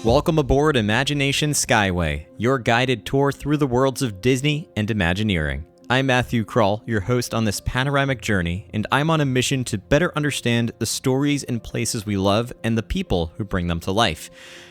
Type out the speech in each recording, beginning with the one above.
Welcome aboard Imagination Skyway, your guided tour through the worlds of Disney and Imagineering. I'm Matthew Krull, your host on this panoramic journey, and I'm on a mission to better understand the stories and places we love and the people who bring them to life.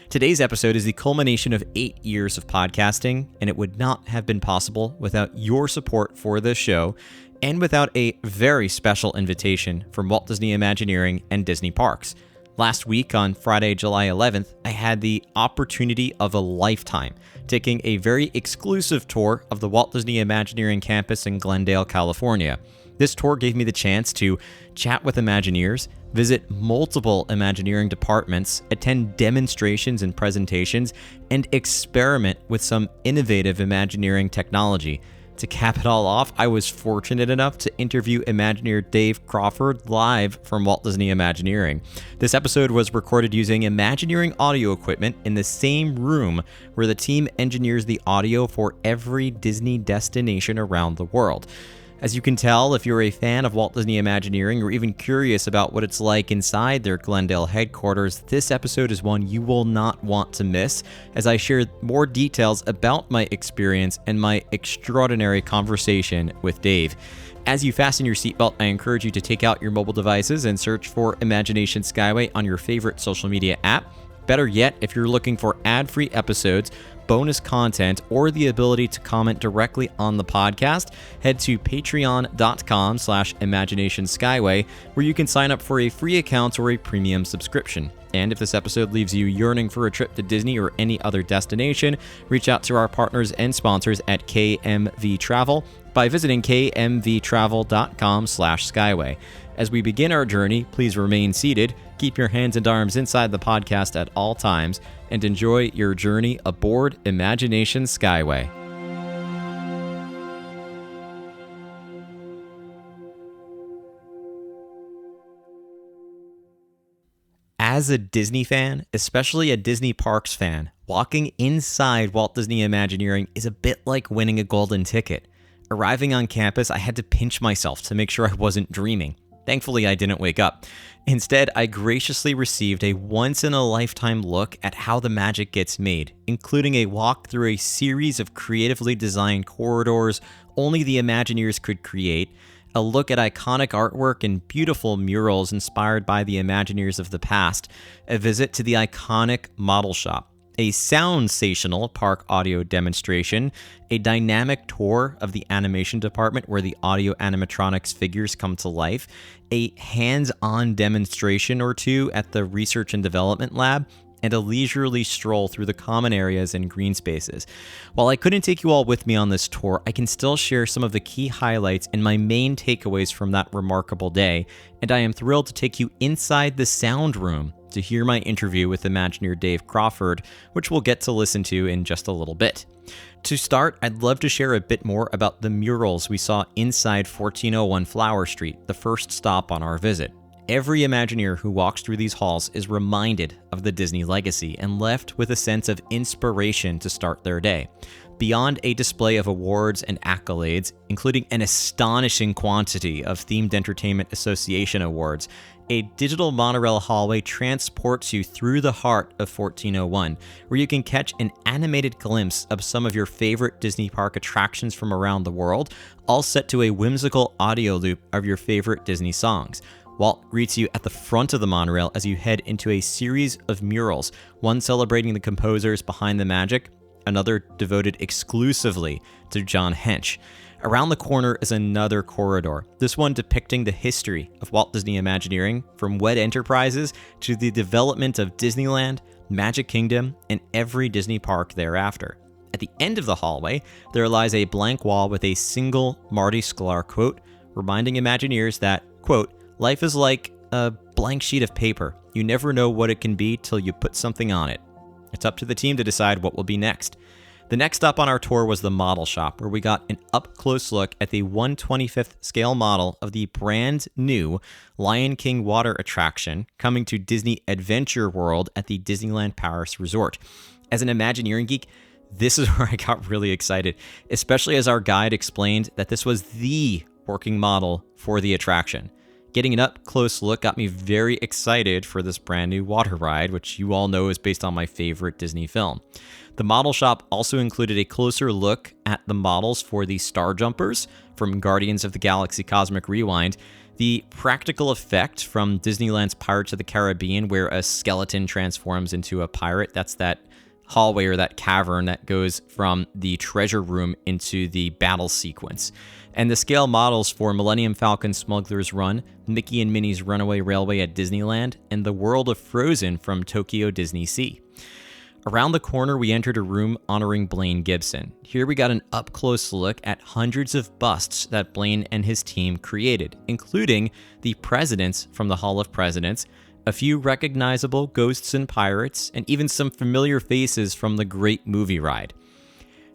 Today's episode is the culmination of 8 years of podcasting, and it would not have been possible without your support for this show and without a very special invitation from Walt Disney Imagineering and Disney Parks. Last week, on Friday, July 11th, I had the opportunity of a lifetime, taking a very exclusive tour of the Walt Disney Imagineering campus in Glendale, California. This tour gave me the chance to chat with Imagineers, visit multiple Imagineering departments, attend demonstrations and presentations, and experiment with some innovative Imagineering technology. To cap it all off, I was fortunate enough to interview Imagineer Dave Crawford live from Walt Disney Imagineering. This episode was recorded using Imagineering audio equipment in the same room where the team engineers the audio for every Disney destination around the world. As you can tell, if you're a fan of Walt Disney Imagineering or even curious about what it's like inside their Glendale headquarters, this episode is one you will not want to miss, as I share more details about my experience and my extraordinary conversation with Dave. As you fasten your seatbelt, I encourage you to take out your mobile devices and search for Imagination Skyway on your favorite social media app. Better yet, if you're looking for ad-free episodes, bonus content, or the ability to comment directly on the podcast, head to patreon.com/imaginationskyway, where you can sign up for a free account or a premium subscription. And if this episode leaves you yearning for a trip to Disney or any other destination, reach out to our partners and sponsors at KMV Travel by visiting kmvtravel.com/skyway. As we begin our journey, please remain seated, keep your hands and arms inside the podcast at all times, and enjoy your journey aboard Imagination Skyway. As a Disney fan, especially a Disney Parks fan, walking inside Walt Disney Imagineering is a bit like winning a golden ticket. Arriving on campus, I had to pinch myself to make sure I wasn't dreaming. Thankfully, I didn't wake up. Instead, I graciously received a once-in-a-lifetime look at how the magic gets made, including a walk through a series of creatively designed corridors only the Imagineers could create, a look at iconic artwork and beautiful murals inspired by the Imagineers of the past, a visit to the iconic model shop, a sound-sational park audio demonstration, a dynamic tour of the animation department where the audio animatronics figures come to life, a hands-on demonstration or two at the research and development lab, and a leisurely stroll through the common areas and green spaces. While I couldn't take you all with me on this tour, I can still share some of the key highlights and my main takeaways from that remarkable day, and I am thrilled to take you inside the sound room to hear my interview with Imagineer Dave Crawford, which we'll get to listen to in just a little bit. To start, I'd love to share a bit more about the murals we saw inside 1401 Flower Street, the first stop on our visit. Every Imagineer who walks through these halls is reminded of the Disney legacy and left with a sense of inspiration to start their day. Beyond a display of awards and accolades, including an astonishing quantity of Themed Entertainment Association awards, a digital monorail hallway transports you through the heart of 1401, where you can catch an animated glimpse of some of your favorite Disney park attractions from around the world, all set to a whimsical audio loop of your favorite Disney songs. Walt greets you at the front of the monorail as you head into a series of murals, one celebrating the composers behind the magic, another devoted exclusively to John Hench. Around the corner is another corridor, this one depicting the history of Walt Disney Imagineering, from WED Enterprises to the development of Disneyland, Magic Kingdom, and every Disney park thereafter. At the end of the hallway, there lies a blank wall with a single Marty Sklar quote, reminding Imagineers that, quote, "Life is like a blank sheet of paper. You never know what it can be till you put something on it." It's up to the team to decide what will be next. The next stop on our tour was the model shop, where we got an up-close look at the 1/25th scale model of the brand new Lion King water attraction coming to Disney Adventure World at the Disneyland Paris Resort. As an Imagineering geek, this is where I got really excited, especially as our guide explained that this was the working model for the attraction. Getting an up-close look got me very excited for this brand new water ride, which you all know is based on my favorite Disney film. The model shop also included a closer look at the models for the Star Jumpers from Guardians of the Galaxy Cosmic Rewind, the practical effect from Disneyland's Pirates of the Caribbean where a skeleton transforms into a pirate. That's that hallway or that cavern that goes from the treasure room into the battle sequence. And the scale models for Millennium Falcon Smuggler's Run, Mickey and Minnie's Runaway Railway at Disneyland, and the World of Frozen from Tokyo Disney Sea. Around the corner, we entered a room honoring Blaine Gibson. Here we got an up-close look at hundreds of busts that Blaine and his team created, including the presidents from the Hall of Presidents, a few recognizable ghosts and pirates, and even some familiar faces from the Great Movie Ride.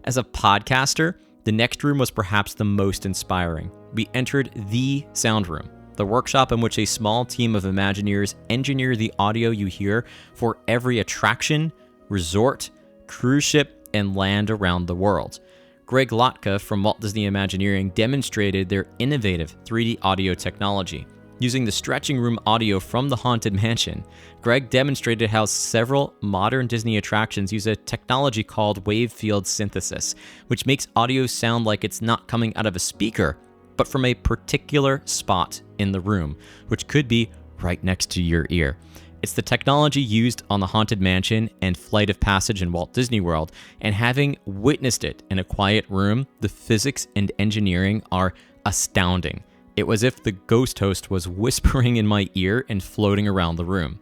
As a podcaster, the next room was perhaps the most inspiring. We entered the sound room, the workshop in which a small team of Imagineers engineer the audio you hear for every attraction, resort, cruise ship, and land around the world. Greg Lotka from Walt Disney Imagineering demonstrated their innovative 3D audio technology. Using the stretching room audio from the Haunted Mansion, Greg demonstrated how several modern Disney attractions use a technology called wave field synthesis, which makes audio sound like it's not coming out of a speaker, but from a particular spot in the room, which could be right next to your ear. It's the technology used on the Haunted Mansion and Flight of Passage in Walt Disney World, and having witnessed it in a quiet room, the physics and engineering are astounding. It was as if the ghost host was whispering in my ear and floating around the room.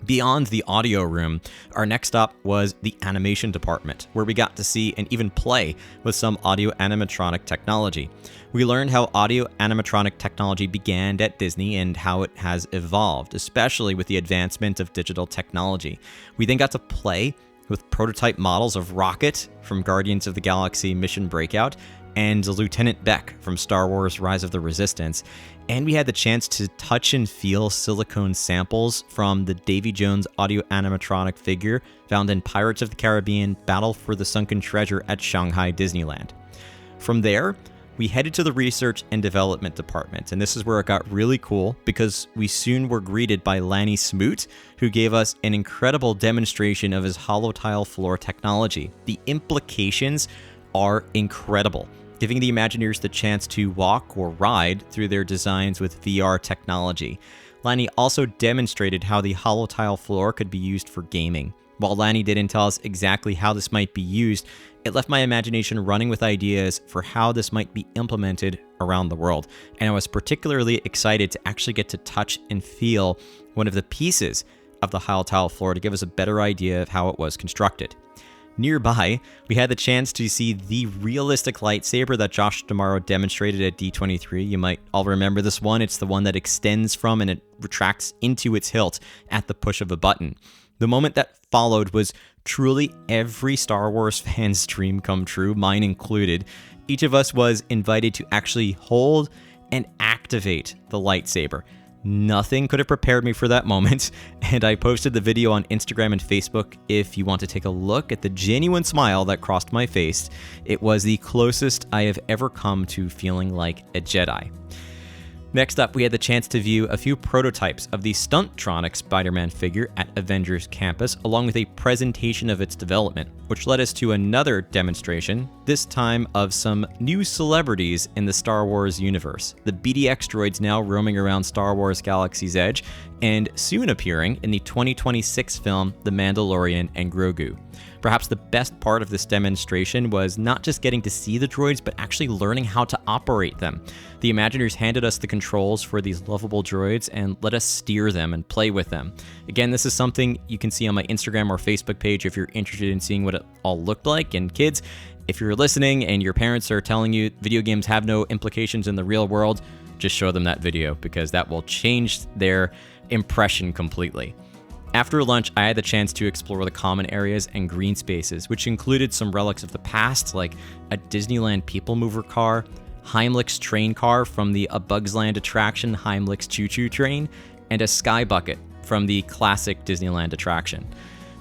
Beyond the audio room, our next stop was the animation department, where we got to see and even play with some audio animatronic technology. We learned how audio animatronic technology began at Disney and how it has evolved, especially with the advancement of digital technology. We then got to play with prototype models of Rocket from Guardians of the Galaxy Mission Breakout and Lieutenant Beck from Star Wars Rise of the Resistance. And we had the chance to touch and feel silicone samples from the Davy Jones audio animatronic figure found in Pirates of the Caribbean Battle for the Sunken Treasure at Shanghai Disneyland. From there, we headed to the research and development department, and this is where it got really cool because we soon were greeted by Lanny Smoot, who gave us an incredible demonstration of his hollow tile floor technology. The implications are incredible, giving the Imagineers the chance to walk or ride through their designs with VR technology. Lanny also demonstrated how the hollow tile floor could be used for gaming. While Lanny didn't tell us exactly how this might be used, it left my imagination running with ideas for how this might be implemented around the world. And I was particularly excited to actually get to touch and feel one of the pieces of the hollow tile floor to give us a better idea of how it was constructed. Nearby, we had the chance to see the realistic lightsaber that Josh D'Amaro demonstrated at D23. You might all remember this one. It's the one that extends from and it retracts into its hilt at the push of a button. The moment that followed was truly every Star Wars fan's dream come true, mine included. Each of us was invited to actually hold and activate the lightsaber. Nothing could have prepared me for that moment, and I posted the video on Instagram and Facebook if you want to take a look at the genuine smile that crossed my face. It was the closest I have ever come to feeling like a Jedi. Next up, we had the chance to view a few prototypes of the Stunttronic Spider-Man figure at Avengers Campus, along with a presentation of its development, which led us to another demonstration, this time of some new celebrities in the Star Wars universe. The BDX droids now roaming around Star Wars Galaxy's Edge, and soon appearing in the 2026 film The Mandalorian and Grogu. Perhaps the best part of this demonstration was not just getting to see the droids, but actually learning how to operate them. The Imagineers handed us the controls for these lovable droids and let us steer them and play with them. Again, this is something you can see on my Instagram or Facebook page if you're interested in seeing what it all looked like. And kids, if you're listening and your parents are telling you video games have no implications in the real world, just show them that video because that will change their impression completely. After lunch, I had the chance to explore the common areas and green spaces, which included some relics of the past, like a Disneyland People Mover car, Heimlich's train car from the A Bug's Land attraction Heimlich's Choo Choo Train, and a sky bucket from the classic Disneyland attraction.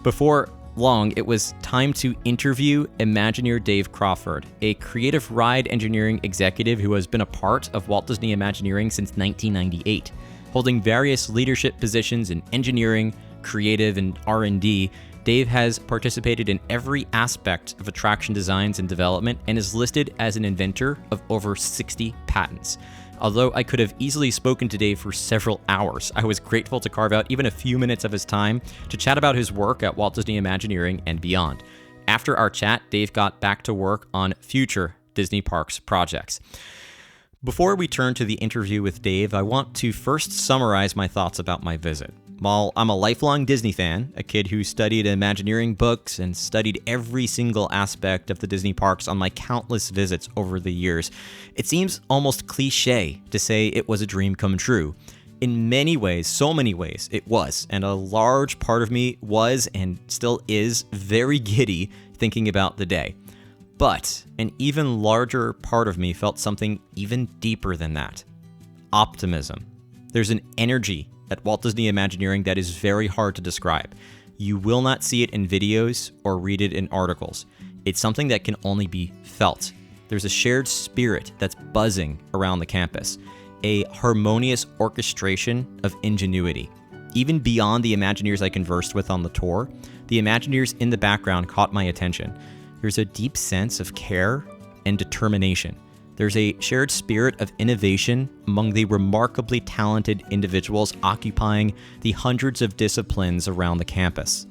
Before long, it was time to interview Imagineer Dave Crawford, a creative ride engineering executive who has been a part of Walt Disney Imagineering since 1998, holding various leadership positions in engineering, creative, and R&D. Dave has participated in every aspect of attraction designs and development and is listed as an inventor of over 60 patents. Although I could have easily spoken to Dave for several hours, I was grateful to carve out even a few minutes of his time to chat about his work at Walt Disney Imagineering and beyond. After our chat, Dave got back to work on future Disney Parks projects. Before we turn to the interview with Dave, I want to first summarize my thoughts about my visit. While I'm a lifelong Disney fan, a kid who studied Imagineering books and studied every single aspect of the Disney parks on my countless visits over the years, it seems almost cliche to say it was a dream come true. In many ways, so many ways, it was, and a large part of me was and still is very giddy thinking about the day. But an even larger part of me felt something even deeper than that: optimism. There's an energy at Walt Disney Imagineering that is very hard to describe. You will not see it in videos or read it in articles. It's something that can only be felt. There's a shared spirit that's buzzing around the campus, a harmonious orchestration of ingenuity. Even beyond the Imagineers I conversed with on the tour, the Imagineers in the background caught my attention. There's a deep sense of care and determination. There's a shared spirit of innovation among the remarkably talented individuals occupying the hundreds of disciplines around the campus.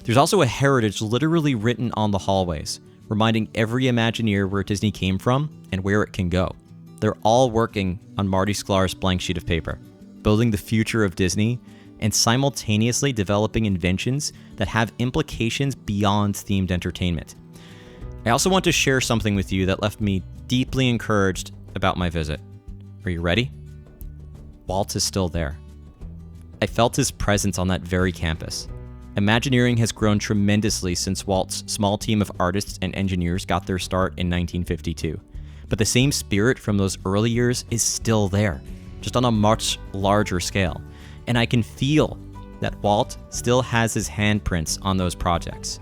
There's also a heritage literally written on the hallways, reminding every Imagineer where Disney came from and where it can go. They're all working on Marty Sklar's blank sheet of paper, building the future of Disney and simultaneously developing inventions that have implications beyond themed entertainment. I also want to share something with you that left me deeply encouraged about my visit. Are you ready? Walt is still there. I felt his presence on that very campus. Imagineering has grown tremendously since Walt's small team of artists and engineers got their start in 1952. But the same spirit from those early years is still there, just on a much larger scale. And I can feel that Walt still has his handprints on those projects.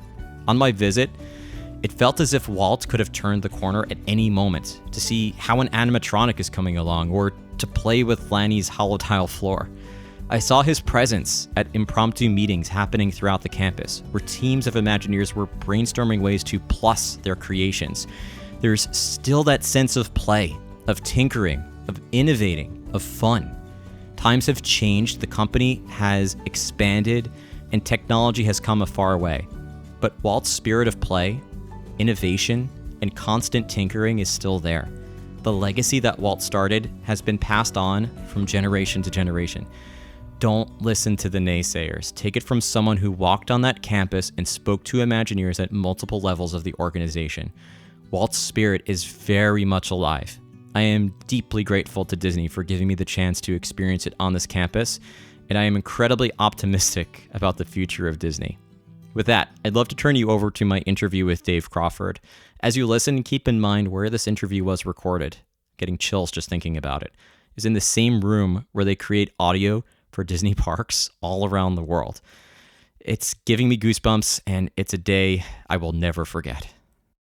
On my visit, it felt as if Walt could have turned the corner at any moment to see how an animatronic is coming along or to play with Lanny's holotile floor. I saw his presence at impromptu meetings happening throughout the campus, where teams of Imagineers were brainstorming ways to plus their creations. There's still that sense of play, of tinkering, of innovating, of fun. Times have changed, the company has expanded, and technology has come a far way. But Walt's spirit of play, innovation, and constant tinkering is still there. The legacy that Walt started has been passed on from generation to generation. Don't listen to the naysayers. Take it from someone who walked on that campus and spoke to Imagineers at multiple levels of the organization. Walt's spirit is very much alive. I am deeply grateful to Disney for giving me the chance to experience it on this campus, and I am incredibly optimistic about the future of Disney. With that, I'd love to turn you over to my interview with Dave Crawford. As you listen, keep in mind where this interview was recorded. Getting chills just thinking about it. Is in the same room where they create audio for Disney parks all around the world. It's giving me goosebumps, and it's a day I will never forget.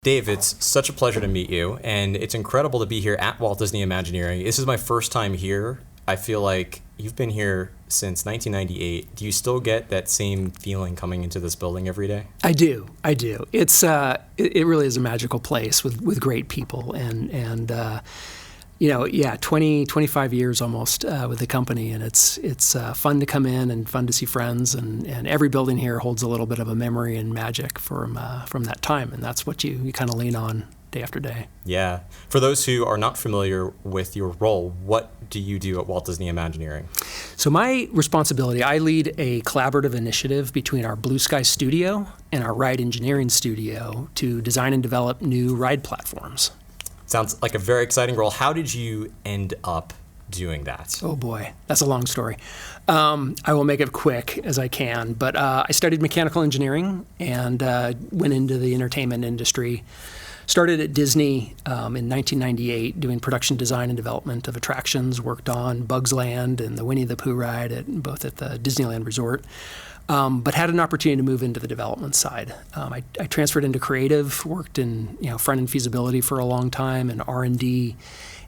Dave, it's such a pleasure to meet you, and it's incredible to be here at Walt Disney Imagineering. This is my first time here. I feel like you've been here since 1998. Do you still get that same feeling coming into this building every day? I do. It's it really is a magical place with great people, and 25 years almost with the company, and it's fun to come in and fun to see friends, and every building here holds a little bit of a memory and magic from that time, and that's what you kind of lean on day after day. Yeah. For those who are not familiar with your role, what do you do at Walt Disney Imagineering? So my responsibility, I lead a collaborative initiative between our Blue Sky studio and our ride engineering studio to design and develop new ride platforms. Sounds like a very exciting role. How did you end up doing that? Oh boy, that's a long story. I will make it quick as I can, but I studied mechanical engineering and went into the entertainment industry Started at Disney in 1998 doing production design and development of attractions, worked on Bugs Land and the Winnie the Pooh ride both at the Disneyland Resort, but had an opportunity to move into the development side. I transferred into creative, worked in front-end feasibility for a long time and R&D,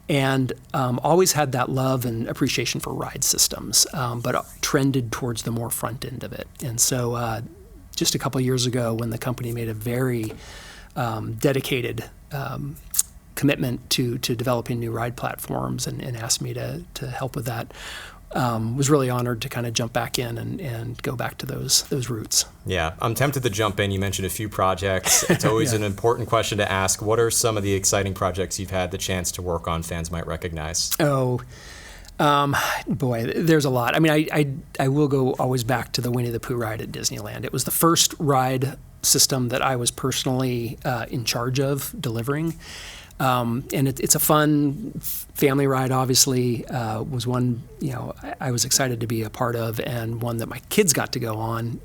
and always had that love and appreciation for ride systems, but trended towards the more front end of it. And so just a couple of years ago, when the company made a very dedicated commitment to developing new ride platforms and asked me to help with that, was really honored to kind of jump back in and go back to those roots. Yeah, I'm tempted to jump in. You mentioned a few projects. It's always an important question to ask. What are some of the exciting projects you've had the chance to work on fans might recognize? Oh, boy, there's a lot. I mean, I will go always back to the Winnie the Pooh ride at Disneyland. It was the first ride system that I was personally in charge of delivering. And it's a fun family ride, obviously, was one, I was excited to be a part of, and one that my kids got to go on,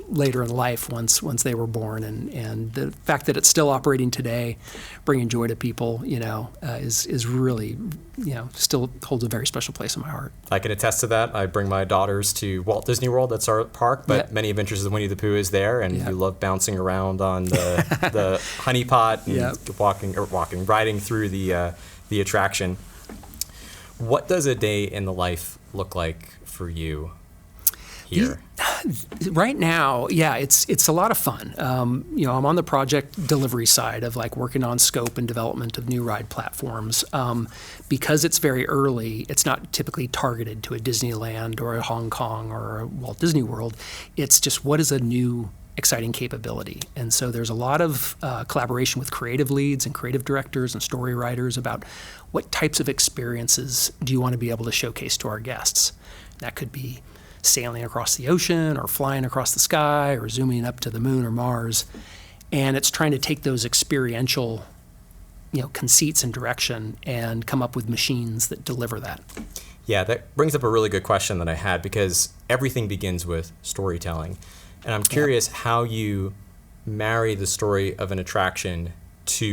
later in life once they were born. And the fact that it's still operating today, bringing joy to people, is really, still holds a very special place in my heart. I can attest to that. I bring my daughters to Walt Disney World. That's our park, but many adventures of Winnie the Pooh is there, and you love bouncing around on the honey pot and riding through the attraction. What does a day in the life look like for you here? Right now, it's a lot of fun. I'm on the project delivery side of working on scope and development of new ride platforms. Because it's very early, it's not typically targeted to a Disneyland or a Hong Kong or a Walt Disney World. It's just, what is a new exciting capability? And so there's a lot of collaboration with creative leads and creative directors and story writers about what types of experiences do you want to be able to showcase to our guests. That could be sailing across the ocean or flying across the sky or zooming up to the moon or Mars. And it's trying to take those experiential conceits and direction and come up with machines that deliver that. Yeah, that brings up a really good question that I had, because everything begins with storytelling. And I'm curious how you marry the story of an attraction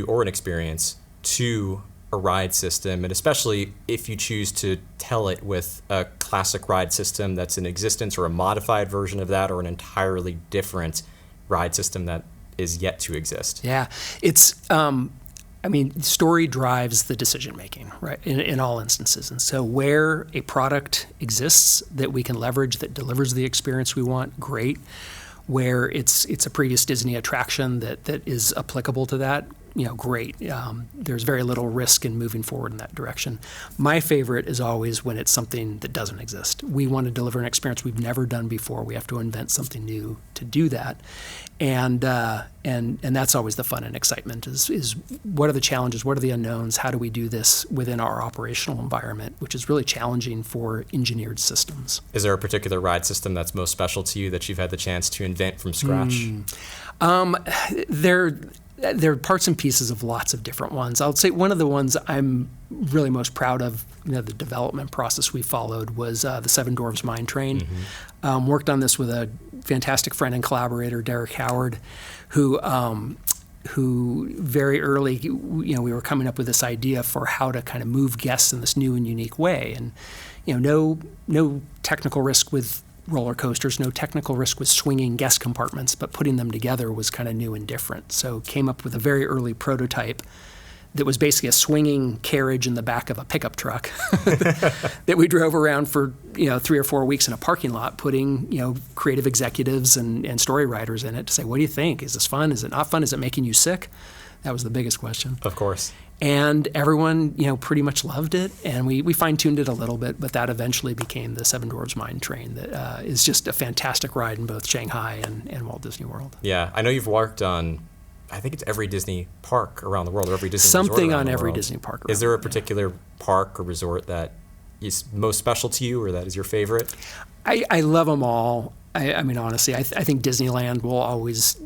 or an experience to a ride system, and especially if you choose to tell it with a classic ride system that's in existence, or a modified version of that, or an entirely different ride system that is yet to exist. Yeah, it's, story drives the decision making, right, in all instances. And so where a product exists that we can leverage that delivers the experience we want, great. Where it's a previous Disney attraction that is applicable to that, great. There's very little risk in moving forward in that direction. My favorite is always when it's something that doesn't exist. We want to deliver an experience we've never done before. We have to invent something new to do that. And that's always the fun and excitement is what are the challenges, what are the unknowns, how do we do this within our operational environment, which is really challenging for engineered systems. Is there a particular ride system that's most special to you that you've had the chance to invent from scratch? There are parts and pieces of lots of different ones. I'll say one of the ones I'm really most proud of, the development process we followed was the Seven Dwarfs Mine Train. Mm-hmm. Worked on this with a fantastic friend and collaborator, Derek Howard, who very early, we were coming up with this idea for how to kind of move guests in this new and unique way. And, no technical risk with roller coasters, no technical risk with swinging guest compartments, but putting them together was kind of new and different. So came up with a very early prototype that was basically a swinging carriage in the back of a pickup truck that we drove around for 3 or 4 weeks in a parking lot, putting creative executives and story writers in it to say, what do you think? Is this fun? Is it not fun? Is it making you sick? That was the biggest question. Of course. And everyone, pretty much loved it, and we fine-tuned it a little bit, but that eventually became the Seven Dwarfs Mine Train that is just a fantastic ride in both Shanghai and Walt Disney World. Yeah, I know you've worked on, I think it's every Disney park around the world, or every Disney something resort on every world. Disney park. Is there a particular park or resort that is most special to you, or that is your favorite? I love them all. I mean, honestly, I think Disneyland will always,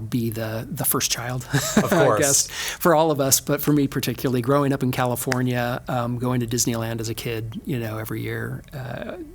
be the first child, of course. I guess, for all of us. But for me particularly, growing up in California, going to Disneyland as a kid, every year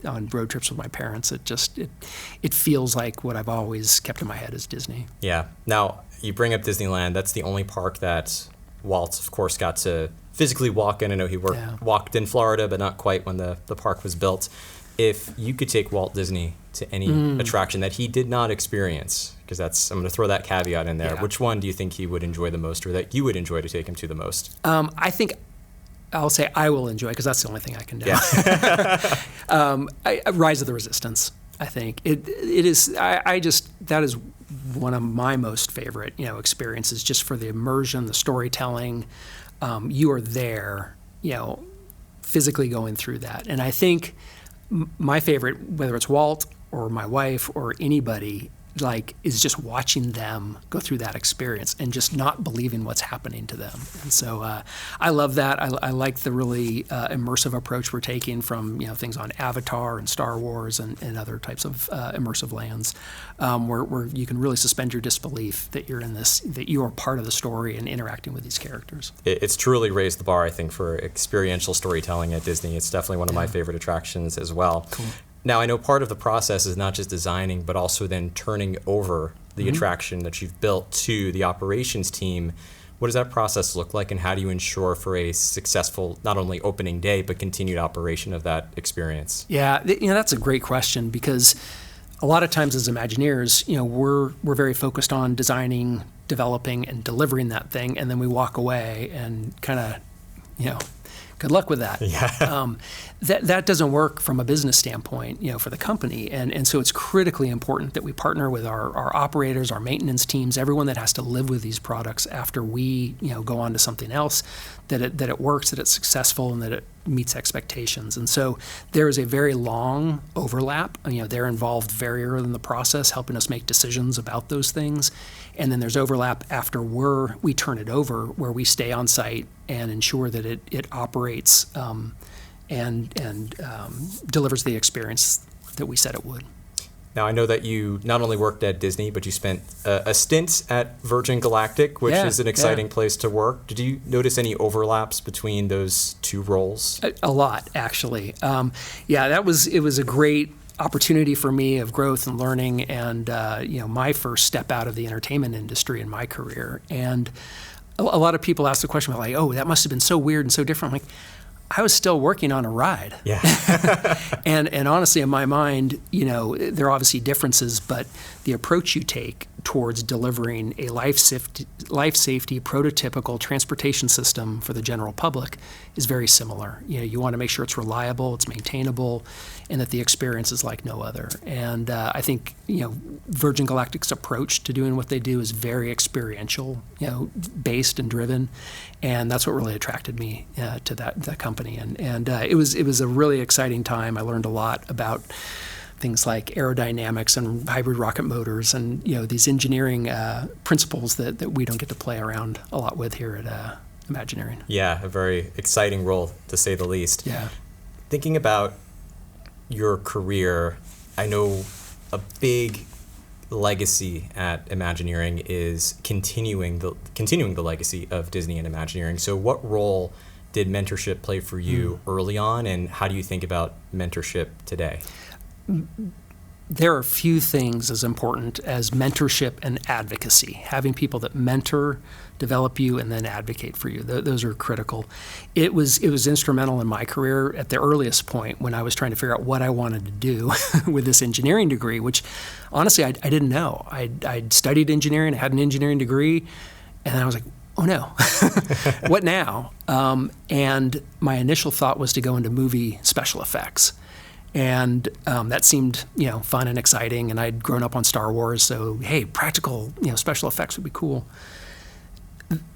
on road trips with my parents, it feels like what I've always kept in my head is Disney. Yeah. Now, you bring up Disneyland. That's the only park that Walt, of course, got to physically walk in. I know he walked in Florida, but not quite when the park was built. If you could take Walt Disney to any attraction that he did not experience, because I'm going to throw that caveat in there, which one do you think he would enjoy the most, or that you would enjoy to take him to the most? I think I'll say I will enjoy, because that's the only thing I can do. Yeah. Rise of the Resistance. I think it is. That is one of my most favorite, experiences, just for the immersion, the storytelling. You are there, physically going through that. And I think my favorite, whether it's Walt or my wife or anybody, is just watching them go through that experience and just not believing what's happening to them. And so I love that. I like the really immersive approach we're taking from things on Avatar and Star Wars and other types of immersive lands, where you can really suspend your disbelief that you're in this, that you are part of the story and interacting with these characters. It's truly raised the bar, I think, for experiential storytelling at Disney. It's definitely one of my favorite attractions as well. Cool. Now, I know part of the process is not just designing, but also then turning over the attraction that you've built to the operations team. What does that process look like, and how do you ensure for a successful, not only opening day, but continued operation of that experience? Yeah, that's a great question, because a lot of times as Imagineers, we're very focused on designing, developing, and delivering that thing, and then we walk away and kind of, good luck with that. Yeah. That doesn't work from a business standpoint, for the company. And so it's critically important that we partner with our operators, our maintenance teams, everyone that has to live with these products after we, go on to something else, that it works, that it's successful, and that it meets expectations. And so there is a very long overlap. They're involved very early in the process, helping us make decisions about those things. And then there's overlap after we turn it over, where we stay on site and ensure that it operates and delivers the experience that we said it would. Now, I know that you not only worked at Disney, but you spent a stint at Virgin Galactic, which is an exciting place to work. Did you notice any overlaps between those two roles? A lot, actually. It was a great opportunity for me of growth and learning, and my first step out of the entertainment industry in my career. And a lot of people ask the question, like, "Oh, that must have been so weird and so different." I'm like, I was still working on a ride. Yeah. and honestly, in my mind, there are obviously differences, but the approach you take towards delivering a life safety prototypical transportation system for the general public is very similar. You want to make sure it's reliable, it's maintainable, and that the experience is like no other. And I think Virgin Galactic's approach to doing what they do is very experiential, based and driven, and that's what really attracted me to that company. And it was a really exciting time. I learned a lot about things like aerodynamics and hybrid rocket motors, and these engineering principles that we don't get to play around a lot with here at Imagineering. Yeah, a very exciting role, to say the least. Yeah. Thinking about your career, I know a big legacy at Imagineering is continuing the legacy of Disney and Imagineering. So what role did mentorship play for you early on, and how do you think about mentorship today? There are few things as important as mentorship and advocacy. Having people that mentor, develop you, and then advocate for you. Those are critical. It was instrumental in my career at the earliest point when I was trying to figure out what I wanted to do with this engineering degree, which honestly I didn't know. I'd studied engineering, I had an engineering degree, and I was like, oh no, what now? And my initial thought was to go into movie special effects. And that seemed, fun and exciting. And I'd grown up on Star Wars, so hey, practical, special effects would be cool.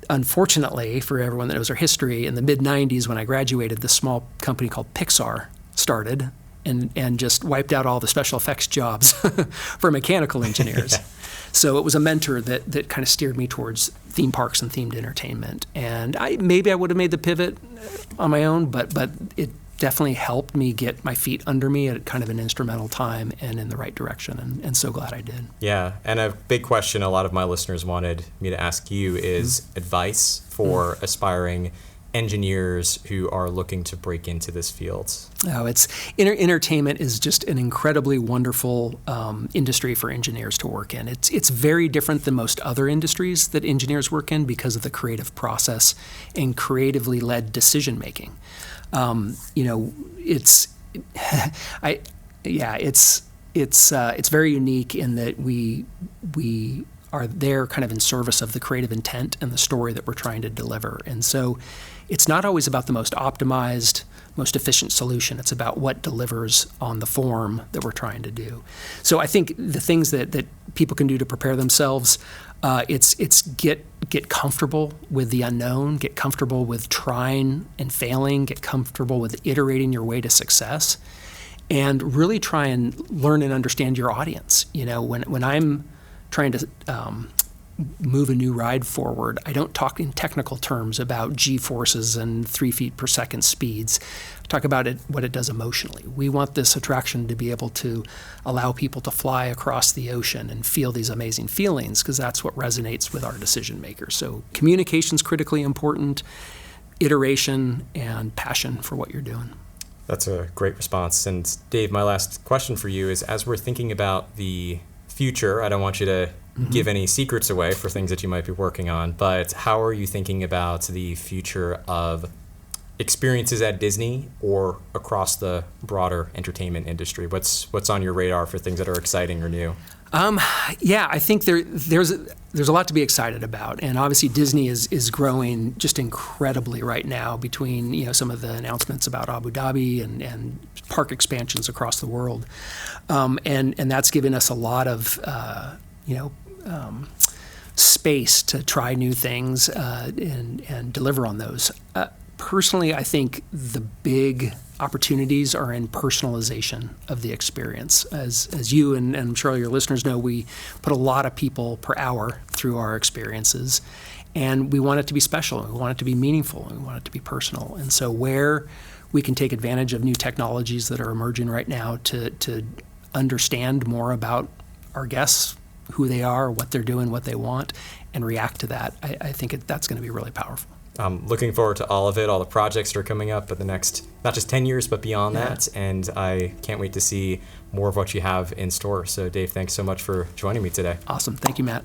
Unfortunately, for everyone that knows our history, in the mid-'90s when I graduated, this small company called Pixar started and just wiped out all the special effects jobs for mechanical engineers. Yeah. So it was a mentor that kind of steered me towards theme parks and themed entertainment. And maybe I would have made the pivot on my own, but it definitely helped me get my feet under me at kind of an instrumental time and in the right direction, and so glad I did. Yeah, and a big question a lot of my listeners wanted me to ask you is advice for aspiring engineers who are looking to break into this field? Oh, it's entertainment is just an incredibly wonderful industry for engineers to work in. It's very different than most other industries that engineers work in because of the creative process and creatively led decision making. It's very unique in that we are there kind of in service of the creative intent and the story that we're trying to deliver. And so it's not always about the most optimized, most efficient solution. It's about what delivers on the form that we're trying to do. So I think the things that people can do to prepare themselves, it's get comfortable with the unknown, get comfortable with trying and failing, get comfortable with iterating your way to success, and really try and learn and understand your audience. When I'm trying to move a new ride forward, I don't talk in technical terms about G-forces and 3 feet per second speeds. I talk about what it does emotionally. We want this attraction to be able to allow people to fly across the ocean and feel these amazing feelings, because that's what resonates with our decision makers. So communication's critically important, iteration, and passion for what you're doing. That's a great response. And Dave, my last question for you is, as we're thinking about the future, I don't want you to give any secrets away for things that you might be working on, but how are you thinking about the future of experiences at Disney or across the broader entertainment industry? What's on your radar for things that are exciting or new? I think there's a lot to be excited about, and obviously Disney is growing just incredibly right now between some of the announcements about Abu Dhabi and park expansions across the world, and that's given us a lot of space to try new things and deliver on those. Personally, I think the big opportunities are in personalization of the experience. As you and I'm sure your listeners know, we put a lot of people per hour through our experiences, and we want it to be special, we want it to be meaningful, and we want it to be personal. And so where we can take advantage of new technologies that are emerging right now to understand more about our guests, who they are, what they're doing, what they want, and react to that, I think that's going to be really powerful. I'm looking forward to all of it, all the projects that are coming up in the next, not just 10 years, but beyond that. And I can't wait to see more of what you have in store. So Dave, thanks so much for joining me today. Awesome. Thank you, Matt.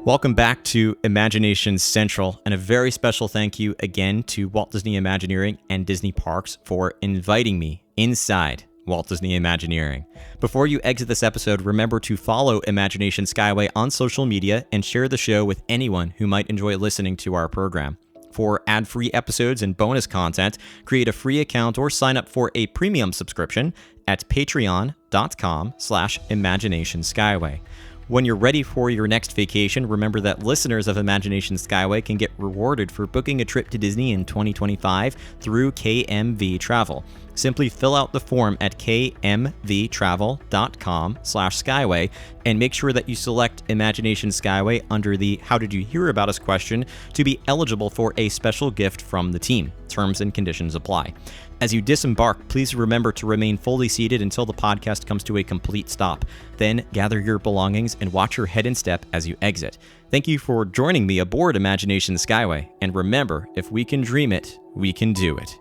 Welcome back to Imagination Central, and a very special thank you again to Walt Disney Imagineering and Disney Parks for inviting me inside Walt Disney Imagineering. Before you exit this episode, remember to follow Imagination Skyway on social media and share the show with anyone who might enjoy listening to our program. For ad-free episodes and bonus content, create a free account or sign up for a premium subscription at patreon.com/Imagination Skyway. When you're ready for your next vacation, remember that listeners of Imagination Skyway can get rewarded for booking a trip to Disney in 2025 through KMV Travel. Simply fill out the form at kmvtravel.com/Skyway and make sure that you select Imagination Skyway under the How Did You Hear About Us question to be eligible for a special gift from the team. Terms and conditions apply. As you disembark, please remember to remain fully seated until the podcast comes to a complete stop. Then gather your belongings and watch your head and step as you exit. Thank you for joining me aboard Imagination Skyway. And remember, if we can dream it, we can do it.